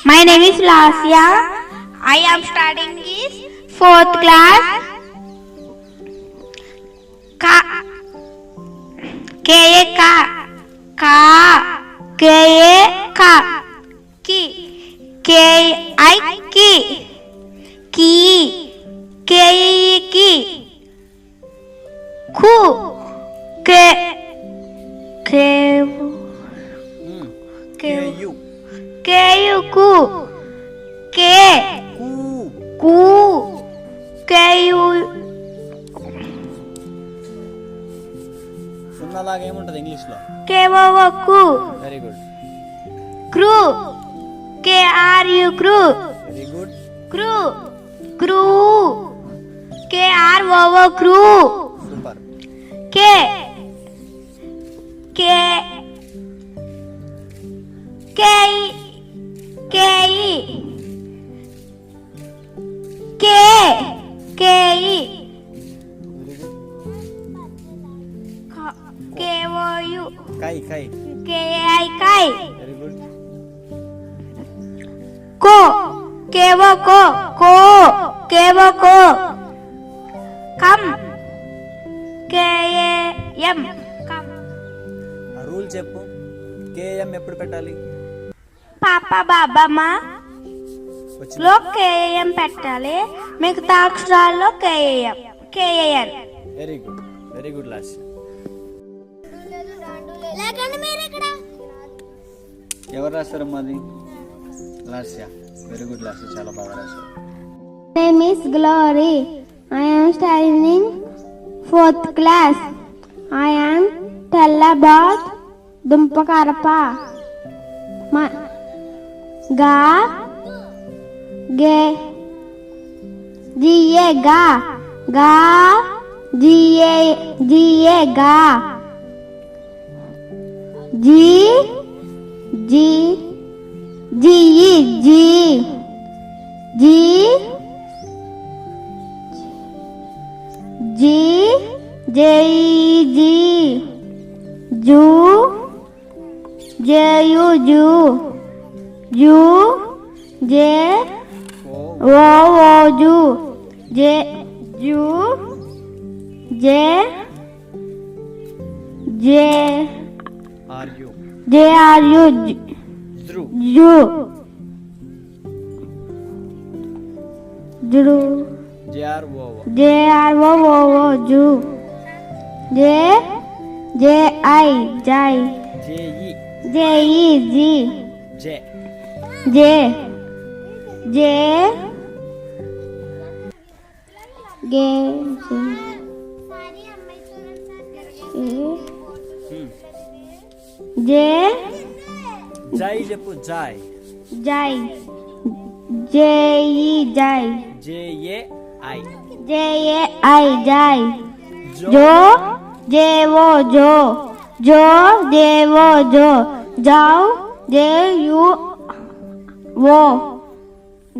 My name is Lasya. I am studying in 4th class. Ka K ka ka K ka ki K I ki ki K ki ku K K K-U. K U ku K ku K U సున్నలాగా ఏముంటది ఇంగ్లీష్లో? K O O ku very good. crew K R U crew very good. crew crew K R O O crew super. K K K K K K K O U కై కై. K I Kai very good. Ko K O Ko Ko K O Ko Come K A M Come ఆ rule చెప్పు. KM ఎప్పుడు పెట్టాలి? పాప బాబమ్మ వచ్చింది. లో కేఏఎం పెట్టాలి, మిగతా అక్షరాల్లో K A M K A N. Very good. Very good last. ఎవరు రాస్తారమ్మా అది? లాస్యా. Very good last. చాలా బాగా రాశారు. Name is Glory. I am studying 4th class. I am tell about దుంపకరప. గా గే జిఏ గా గా జిఏ జిఏ గా జీ జీ జీ జీ జీ జీ జే జీ జూ జేయు జూ జూ జే ఓ ఓ జూ జే జూ జే జే R U. J R U ధ్రు. జూ zoo JR O. J R O O ఓ జూ జే జే ఐ జై జేఈ. జే ఈ జీ జే. జే జే గే జే జై చెప్పు. జై. జై జే ఈ జై జేఏఐ. జే ఏ ఐ జై జో. జో జే ఓ జో జో జే ఓ జో జాओ జే you oh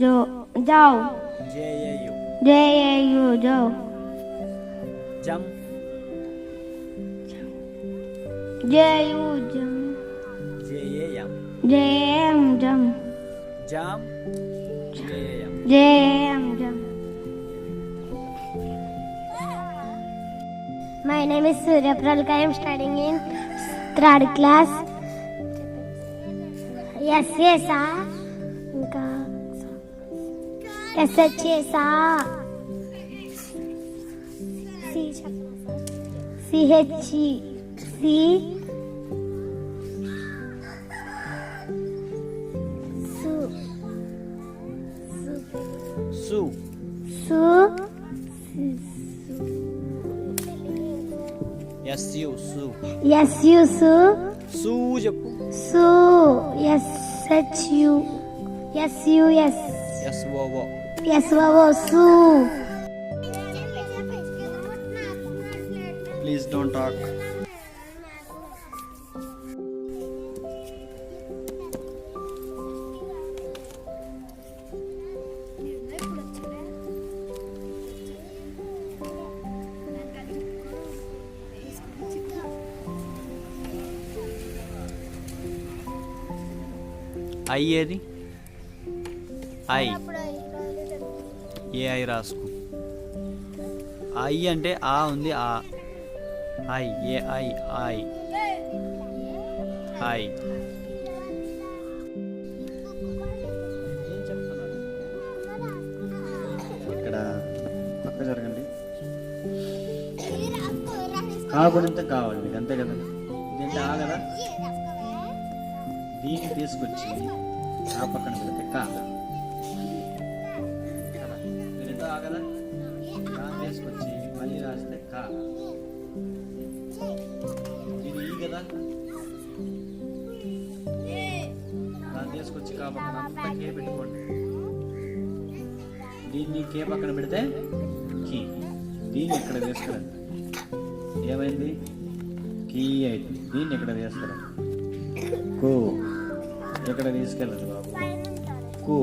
Joe జాओ జేఏయు. J A you జో జం. జే యు జం జేఏఎం. జే ఎం జం జామ్. జేఏఎం. జే ఎం జం. My name is Surya Pralka. I am studying in 3rd class. Yes, yes, ఇంకా SHS CH C సు. Su SU. సు. Yes you Su సు చెప్పు. Su Yes H U Yes U Yes SOO. Yes Wow Su. Please don't talk. అయ్యేది I. A I రాసుకో. I అంటే ఆ ఉంది, ఆ. I, A I, I, I. ఏం చెప్తున్నారు ఇక్కడ? పక్క జరగండి. కాగుణింతం కావాలి మీకు, అంతే కదా. ఇదేంటి ఆ కదా, దీన్ని తీసుకొచ్చి ఆ పక్కన పెడితే కా. మీరేంటో ఆ కదా, దాన్ని తీసుకొచ్చి మళ్ళీ రాస్తే కా. ఇది ఈ కదా, దాన్ని తీసుకొచ్చి కా పక్కన అంతా కే పెట్టుకోండి. దీన్ని కే పక్కన పెడితే కీ. దీన్ని ఇక్కడ తీసుకురండి, ఏమైంది? కీ అయిపోయింది. దీన్ని ఇక్కడ తీసుకురండి, కో. ఇక్కడ తీసుకెళ్ళండి బాబు, కో.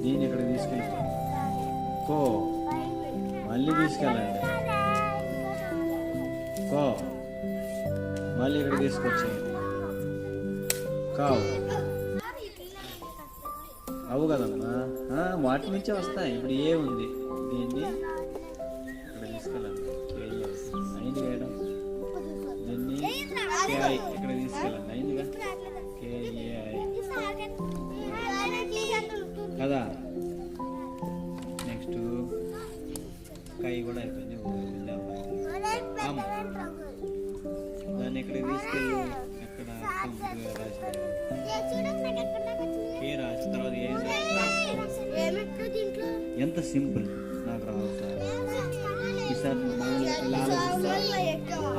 దీన్ని ఇక్కడ తీసుకెళ్ళిపోండి, కో. మళ్ళీ తీసుకెళ్ళండి, కో. మళ్ళీ ఇక్కడ తీసుకొచ్చేయండి, కావు. అవు కదమ్మా, వాటి నుంచే వస్తాయి. ఇప్పుడు ఏ ఉంది, దీన్ని ఇక్కడ తీసుకెళ్ళండి, అయింది వేయడం. దీన్ని కేఐ ఇక్కడ తీసుకెళ్ళండి, అయిందిగా, కేఐ కదా. నెక్స్ట్ కై కూడా అయిపోయింది, అమ్మ. దాన్ని ఇక్కడ తీసుకెళ్ళి ఎక్కడ రాసి కే రాసి తర్వాత ఎంత సింపుల్. నాకు రావాలి సార్, ఈసారి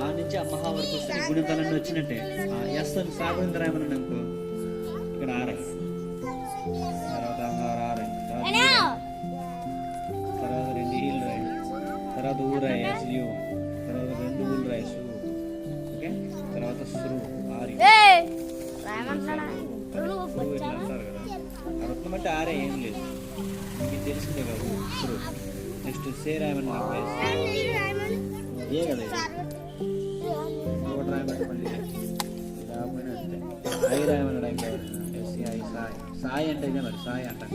ఆ నుంచి అమ్మహా వరకు వస్తే గుణితాలన్నీ వచ్చినట్టే. ఎస్ అని సాగుంది రాయమని అనుకో, ఇక్కడ ఆరై, తర్వాత ఆరై, తర్వాత రెండు ఈలు రాయి, తర్వాత ఊరాయి ఎస్యు, తర్వాత రెండు ఊళ్ళు రాయి సు, ఓకే. తర్వాత సురు ఆరి ఇట్లా అంటారు కదా. అర్థం అంటే ఆరే ఏం లేదు, మీకు తెలిసిందే కదా సురు. నెక్స్ట్ సే రాయమని నాకు ఏ కదా, ఒకటి రాయమంటే మళ్ళీ రాకపోయినా అంతే. ఐ రాయమన్నాడు ఇంకెవరైనా, ఎస్ఐ సాయి. సాయి అంటే ఇదే మరి, సాయి అంటాను,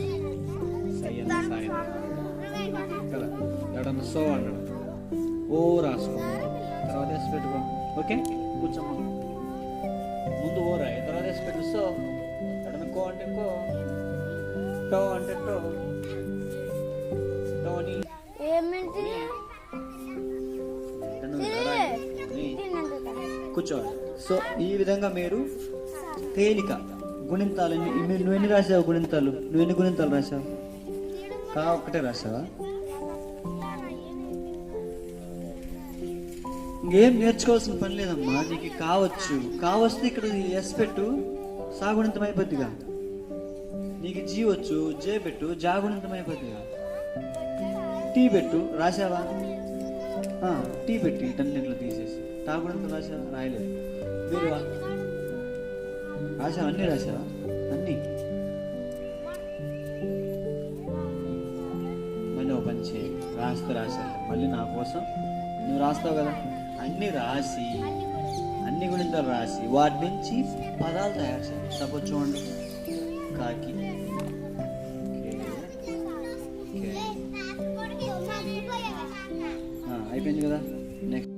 సాయి అంటే సాయి కదా. ఎవడన్నా సో అన్నాడు, ఓ రాసుకో, తర్వాత ఎస్ పెట్టుకో, ఓకే. కూర్చోమ్మా, ముందు ఓ రాయి, తర్వాత ఎస్ పెట్టు. సో ఎవడన్నా కో అంటే కో, టో అంటే టో, టోనీ. కూర్చోవాలి. సో ఈ విధంగా మీరు తేలిక గుణింతాలని. నువ్వు ఎన్ని రాసావు గుణింతాలు? నువ్వు ఎన్ని గుణింతాలు రాసావు? కా ఒక్కటే రాసావా? ఇంకేం నేర్చుకోవాల్సిన పని లేదమ్మా, నీకు కావస్తే ఇక్కడ ఎస్ పెట్టు, సాగుణింతం అయిపోద్దిగా. నీకు జీ వచ్చు, జే పెట్టు, జాగుణింతం అయిపోద్దిగా. టీ పెట్టు, రాసావా? టీ పెట్టి ఇటన్నింటిలో తీసేసి తాగుడంతో రాసావా? రాయలేదు. మీరు రాసావా? అన్నీ రాసావా? అన్నీ. మళ్ళీ ఓ పని చేయి, రాసావు మళ్ళీ నా కోసం నువ్వు రాస్తావు కదా, అన్నీ రాసి అన్ని గుణింతాలు రాసి వాటి నుంచి పదాలు తయారు చేయాలి. సపోజ్ చూడండి, కాకి, అయిపోయింది కదా. నెక్స్ట్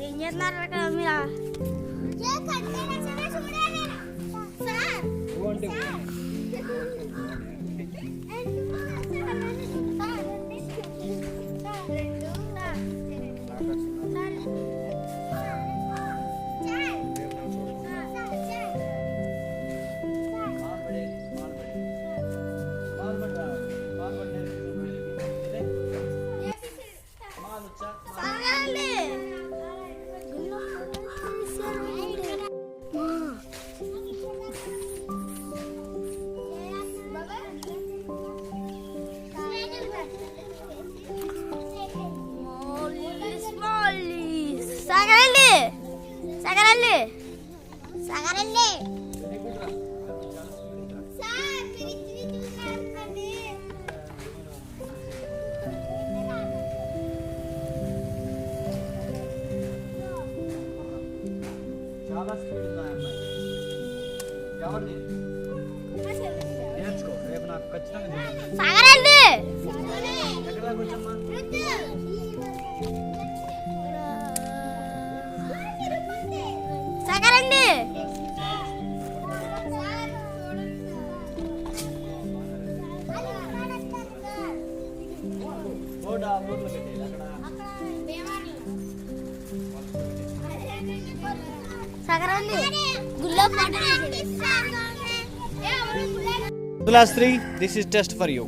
ఏం చేస్తున్నారు అక్కడ మీరు? అవన్నీ నేర్చుకో, రేపు నాకు ఖచ్చితంగా చెప్పు. సాగరండి ఎక్కడ దాకా వచ్చమ్మా? సాగరండి బోర్డు ఆ బోర్డులో పెట్టేది అక్కడ. సాగరండి గుళ్ళో Class 3, this is test for you.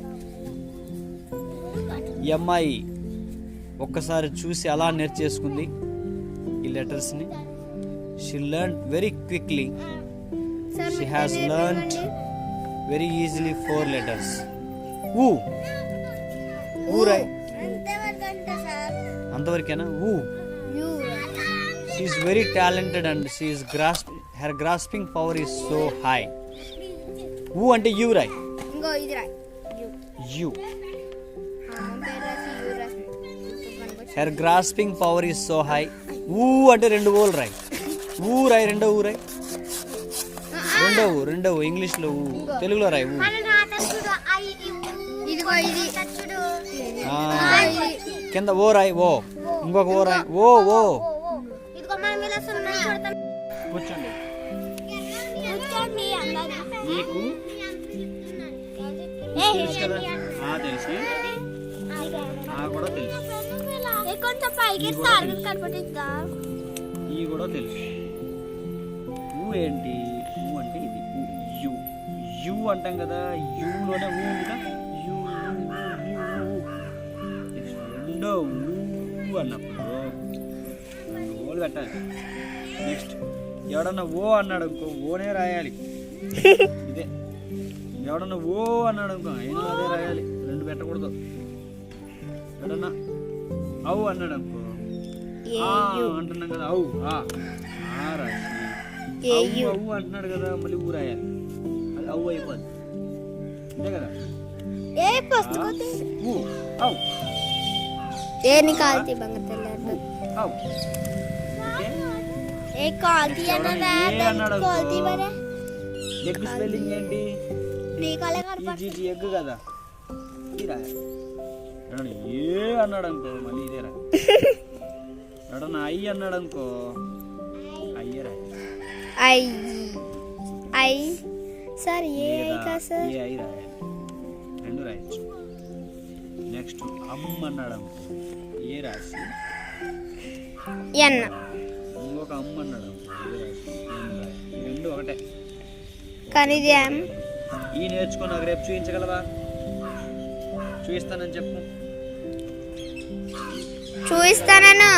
ఈ అమ్మాయి ఒక్కసారి చూసి అలా నేర్చేసుకుంది ఈ లెటర్స్ని. She learn very quickly. She has learned very easily 4 letters. ఊ ఊరై అంతవరకేనా? ఊ. She is very talented and she is her grasping power is so high. ఊ అంటే యూ రాయ్. ఇంకో ఇది రాయ్ U. Her grasping power is so high. ఊ అంటే 2 ఓలు రాయ్. ఊ రాయ్, రెండో ఊ రాయ్. రెండో ఊ ఇంగ్లీష్లో ఊ, తెలుగులో రాయ్ ఊ. ఇదిగో ఇది కింద ఓ రాయ్. ఓ ఇంకొక ఓ రాయ్. ఓ ఓ. ఇదిగో మనం ఇలా చూడతాం. కూర్చోండి. నీకు తెలుసు కదా? తెలుసు. కూడా తెలుసు. కొంచెం పైకి ఈ కూడా తెలుసు. ఊ ఏంటి? ఊ అంటే ఇది యు. యు అంటాం కదా, యూలోనే ఊ ఉందిగా. యు రెండో ఊ అన్నప్పుడు 2 ఓలు పెట్టాలి. నెక్స్ట్ ఎవడన్నా ఓ అన్నాడు అనుకో, ఓనే రాయాలి. ఇదే ఎవడన్నా ఓ అన్నాడు అనుకో, అయినా అదే రాయాలి. 2 పెట్టకూడదు. ఎవడన్నా అవు అన్నాడు అనుకో, అంటున్నాం కదా, అవు రాసి అవు అంటున్నాడు కదా, మళ్ళీ ఊ రాయాలి. అది అవు అయిపోద్ది. అంతే కదా? ఊ అవు ఏని కాల్తి బంగతెల్లారు అవు. ఏ కాల్తి అన్నదా కాల్తి బరే. ఎగ్ స్పెల్లింగ్ ఏంటి? నీ కాలే కనపడ ఈ ఎగ్ కదా, ఈ రాయాలి. ఏ అన్నాడు అనుకో, మళ్ళీ ఇదే రా. ఎవడన్నా ఐ అన్నాడు అనుకో, అయ్యే రాయాలి. I sir A sir A I రాయాలి. 2 రాయచ్చు. నెక్స్ట్ అమ్మ అన్నాడు అనుకో, ఏ రాసి ఎన్. ఇంకొక అమ్మ అన్నాడు అనుకో, ఏ రాసి ఎన్ రాయాలి. 2 ఒకటే. కానీ ఇది ఈ నేర్చుకో, నాకు రేపు చూపించగలవా? చూపిస్తానని చెప్పు. చూపిస్తాను.